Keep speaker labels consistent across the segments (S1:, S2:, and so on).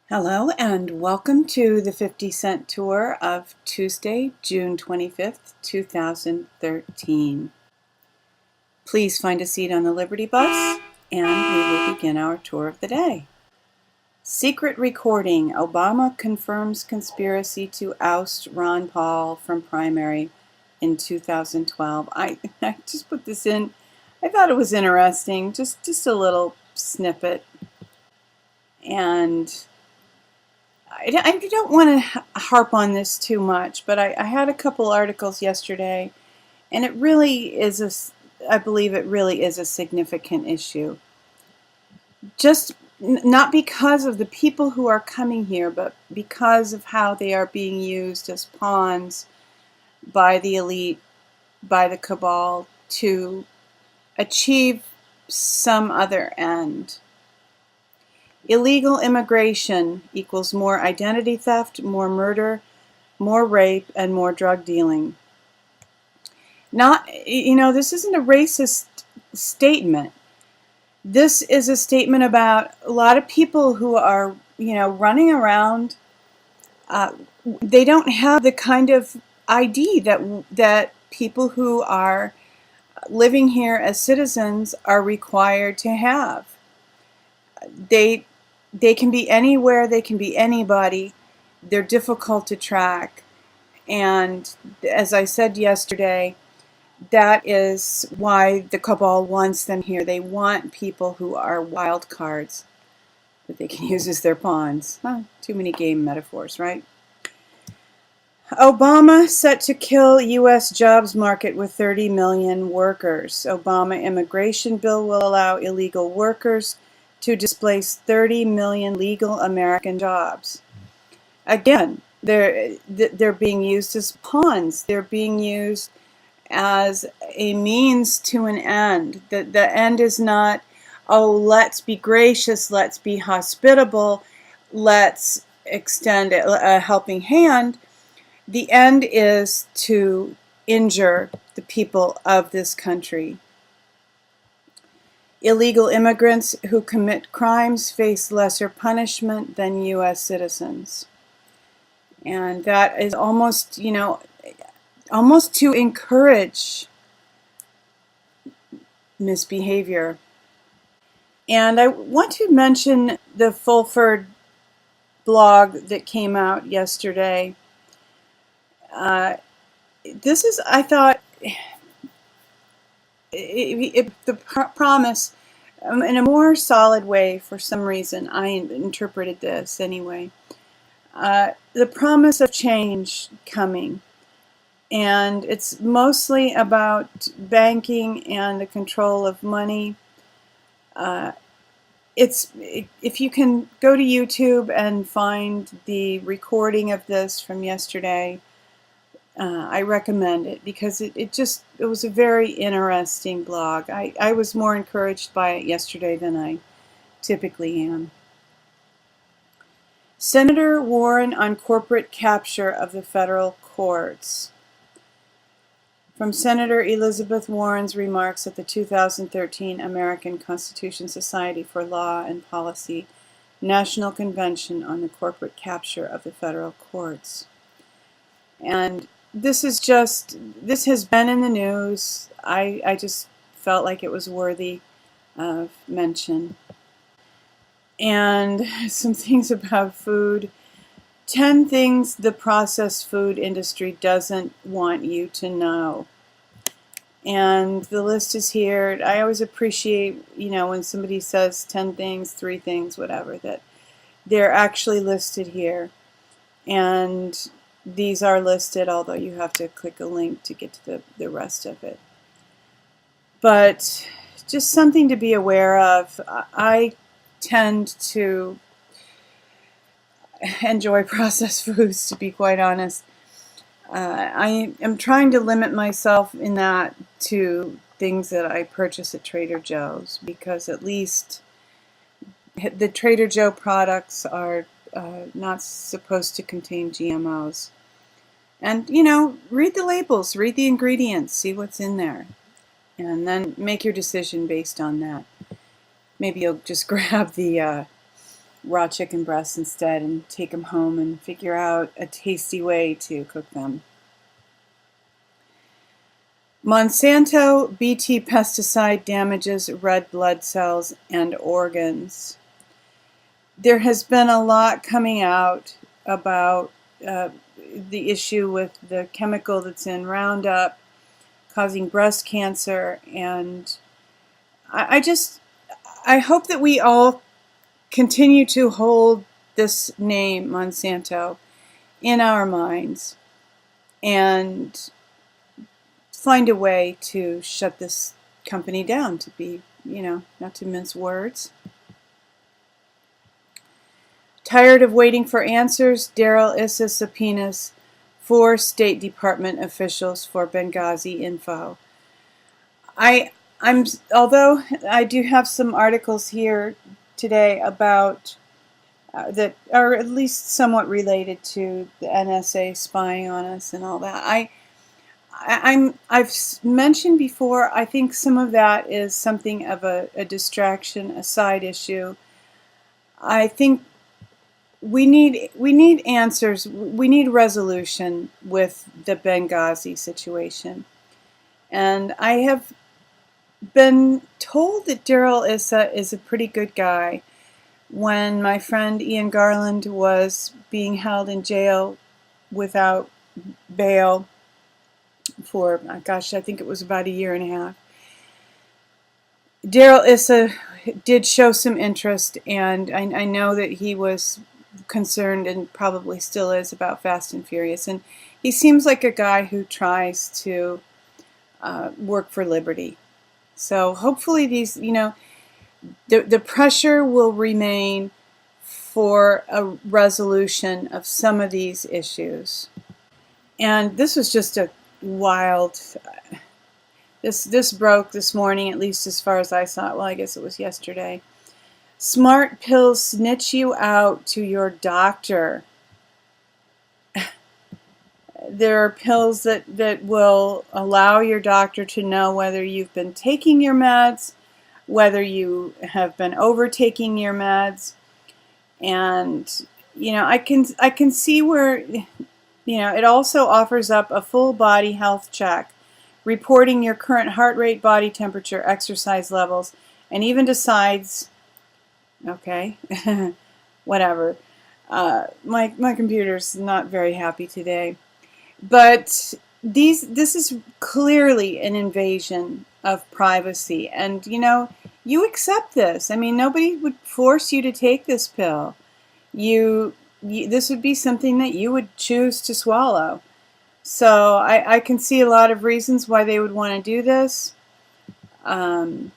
S1: Hello and welcome to the 50-cent tour of Tuesday, June 25th, 2013. Please find a seat on the Liberty Bus and we will begin our tour of the day. Secret recording. Obama confirms conspiracy to oust Ron Paul from primary in 2012. I just put this in. I thought it was interesting. Just a little snippet. And I don't want to harp on this too much, but I had a couple articles yesterday, and it really is I believe it really is a significant issue. Just not because of the people who are coming here, but because of how they are being used as pawns by the elite, by the cabal, to achieve some other end. Illegal immigration equals more identity theft, more murder, more rape, and more drug dealing. This isn't a racist statement. This is a statement about a lot of people who are, running around. They don't have the kind of ID that people who are living here as citizens are required to have. They can be anywhere, they can be anybody. They're difficult to track. And as I said yesterday, that is why the cabal wants them here. They want people who are wild cards that they can use as their pawns. Too many game metaphors, right? Obama set to kill U.S. jobs market with 30 million workers. Obama immigration bill will allow illegal workers to displace 30 million legal American jobs. Again, they're being used as pawns. They're being used as a means to an end. The end is not, oh, let's be gracious, let's be hospitable, let's extend a helping hand. The end is to injure the people of this country. Illegal immigrants who commit crimes face lesser punishment than U.S. citizens. And that is almost to encourage misbehavior. And I want to mention the Fulford blog that came out yesterday. This is, I thought, the promise in a more solid way. For some reason I interpreted this anyway, the promise of change coming, and it's mostly about banking and the control of money. If you can go to YouTube and find the recording of this from yesterday, I recommend it because it was a very interesting blog. I was more encouraged by it yesterday than I typically am. Senator Warren on corporate capture of the federal courts. From Senator Elizabeth Warren's remarks at the 2013 American Constitution Society for Law and Policy National Convention on the corporate capture of the federal courts. And this has been in the news. I just felt like it was worthy of mention. And some things about food. 10 things the processed food industry doesn't want you to know. And the list is here. I always appreciate, when somebody says 10 things, 3 things, whatever, that they're actually listed here. And these are listed, although you have to click a link to get to the rest of it. But just something to be aware of. I tend to enjoy processed foods, to be quite honest. I am trying to limit myself in that to things that I purchase at Trader Joe's, because at least the Trader Joe products are not supposed to contain GMOs. And, read the labels, read the ingredients, see what's in there, and then make your decision based on that. Maybe you'll just grab the raw chicken breasts instead and take them home and figure out a tasty way to cook them. Monsanto Bt pesticide damages red blood cells and organs. There has been a lot coming out about the issue with the chemical that's in Roundup causing breast cancer, and I hope that we all continue to hold this name, Monsanto, in our minds and find a way to shut this company down, to be, not to mince words. Tired of waiting for answers, Darrell Issa subpoenas 4 State Department officials for Benghazi info. Although I do have some articles here today about that are at least somewhat related to the NSA spying on us and all that. I've mentioned before, I think some of that is something of a distraction, a side issue. I think we need answers. We need resolution with the Benghazi situation. And I have been told that Darrell Issa is a pretty good guy. When my friend Ian Garland was being held in jail without bail for, I think it was about a year and a half, Darrell Issa did show some interest, and I know that he was concerned, and probably still is, about Fast and Furious. And he seems like a guy who tries to work for liberty. So hopefully these, the pressure will remain for a resolution of some of these issues. And this was just a wild, this broke this morning, at least as far as I saw it. Well, I guess it was yesterday. Smart pills snitch you out to your doctor. There are pills that will allow your doctor to know whether you've been taking your meds, whether you have been overtaking your meds. And, I can see where, it also offers up a full body health check, reporting your current heart rate, body temperature, exercise levels, and even decides, okay, whatever. My computer's not very happy today. But this is clearly an invasion of privacy, and you accept this. I mean, nobody would force you to take this pill. This would be something that you would choose to swallow. So I can see a lot of reasons why they would want to do this. And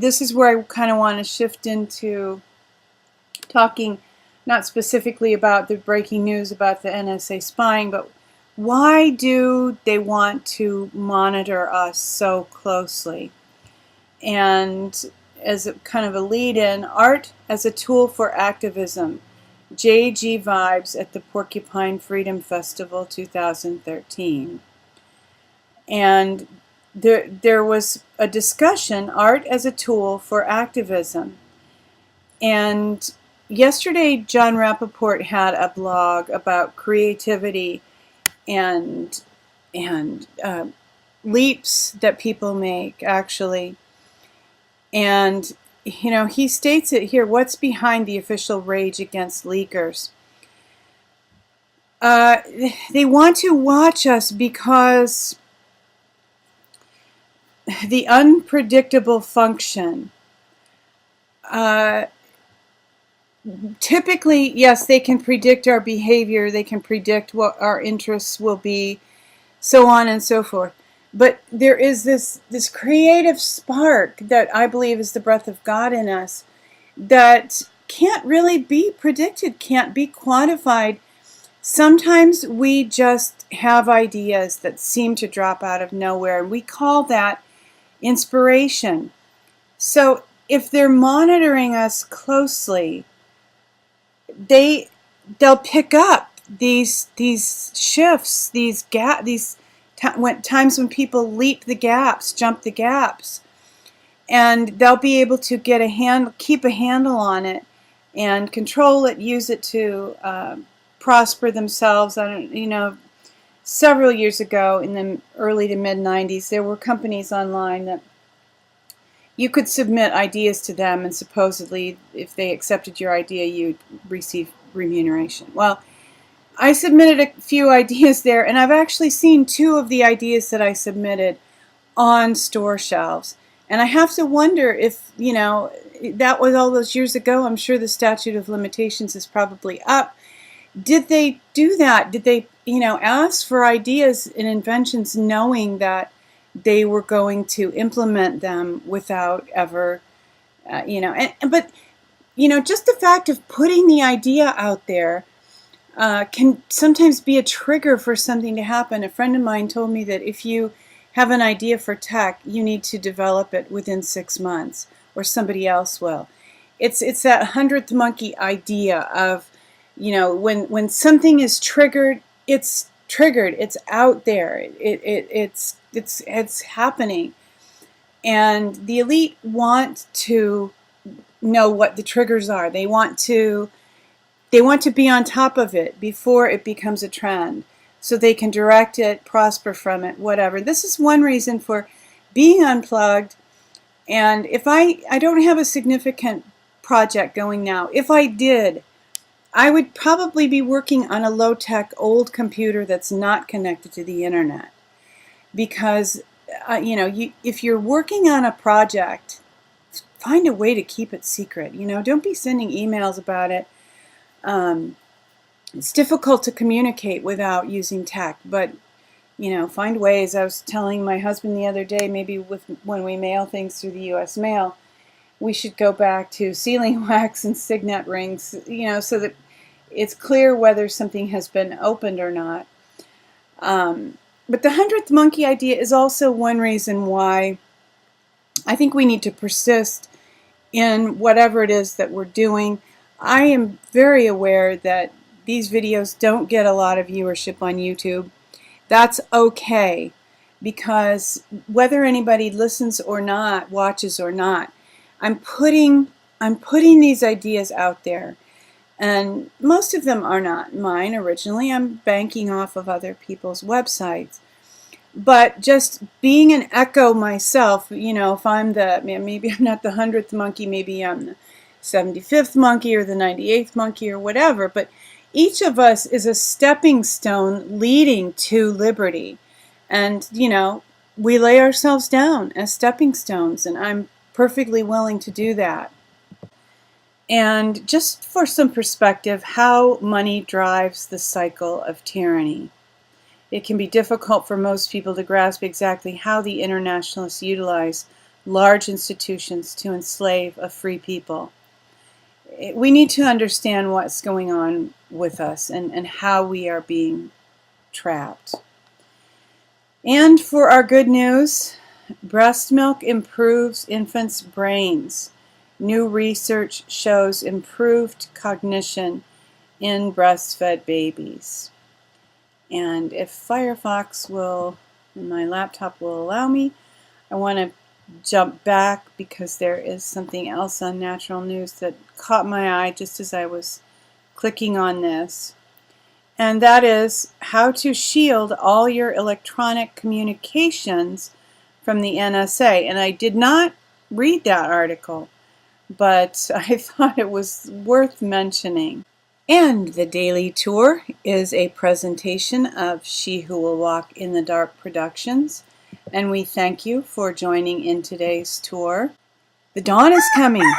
S1: this is where I kind of want to shift into talking not specifically about the breaking news about the NSA spying, but why do they want to monitor us so closely? And as a kind of a lead-in, art as a tool for activism, JG Vibes at the Porcupine Freedom Festival 2013. And there was a discussion, art as a tool for activism. And yesterday, John Rappaport had a blog about creativity and leaps that people make, actually. And, he states it here, what's behind the official rage against leakers? They want to watch us because the unpredictable function. Typically, yes, they can predict our behavior, they can predict what our interests will be, so on and so forth. But there is this creative spark that I believe is the breath of God in us that can't really be predicted, can't be quantified. Sometimes we just have ideas that seem to drop out of nowhere, and we call that inspiration. So if they're monitoring us closely, they'll pick up these shifts, times when people leap the gaps, jump the gaps, and they'll be able to keep a handle on it and control it, use it to prosper themselves. Several years ago in the early to mid 90s, there were companies online that you could submit ideas to them, and supposedly if they accepted your idea, you'd receive remuneration. Well, I submitted a few ideas there, and I've actually seen 2 of the ideas that I submitted on store shelves. And I have to wonder if, that was all those years ago. I'm sure the statute of limitations is probably up. Did they do that? Did they, ask for ideas and inventions knowing that they were going to implement them without ever, but just the fact of putting the idea out there can sometimes be a trigger for something to happen. A friend of mine told me that if you have an idea for tech, you need to develop it within 6 months, or somebody else will. It's that 100th monkey idea of, when something is triggered, it's triggered. It's out there. It's happening, and the elite want to know what the triggers are. They want to be on top of it before it becomes a trend, so they can direct it, prosper from it, whatever. This is one reason for being unplugged. And if I don't have a significant project going now. If I did, I would probably be working on a low-tech old computer that's not connected to the internet. Because, if you're working on a project, find a way to keep it secret. Don't be sending emails about it. It's difficult to communicate without using tech, but find ways. I was telling my husband the other day, maybe when we mail things through the U.S. mail, we should go back to sealing wax and signet rings, so that it's clear whether something has been opened or not. But the 100th monkey idea is also one reason why I think we need to persist in whatever it is that we're doing. I am very aware that these videos don't get a lot of viewership on YouTube. That's okay, because whether anybody listens or not, watches or not, I'm putting these ideas out there. And most of them are not mine originally. I'm banking off of other people's websites. But just being an echo myself, if I'm maybe I'm not the 100th monkey, maybe I'm the 75th monkey or the 98th monkey or whatever, but each of us is a stepping stone leading to liberty. And, we lay ourselves down as stepping stones, and I'm perfectly willing to do that. And just for some perspective, how money drives the cycle of tyranny. It can be difficult for most people to grasp exactly how the internationalists utilize large institutions to enslave a free people. We need to understand what's going on with us and how we are being trapped. And for our good news, breast milk improves infants' brains. New research shows improved cognition in breastfed babies. And if Firefox and my laptop will allow me, I want to jump back because there is something else on Natural News that caught my eye just as I was clicking on this. And that is how to shield all your electronic communications from the NSA. And I did not read that article, but I thought it was worth mentioning. And the daily tour is a presentation of She Who Will Walk in the Dark Productions. And we thank you for joining in today's tour. The dawn is coming.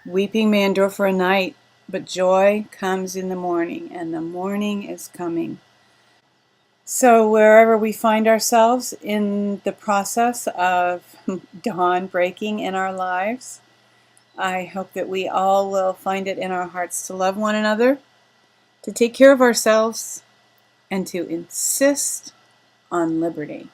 S1: Weeping may endure for a night, but joy comes in the morning, and the morning is coming. So wherever we find ourselves in the process of dawn breaking in our lives, I hope that we all will find it in our hearts to love one another, to take care of ourselves, and to insist on liberty.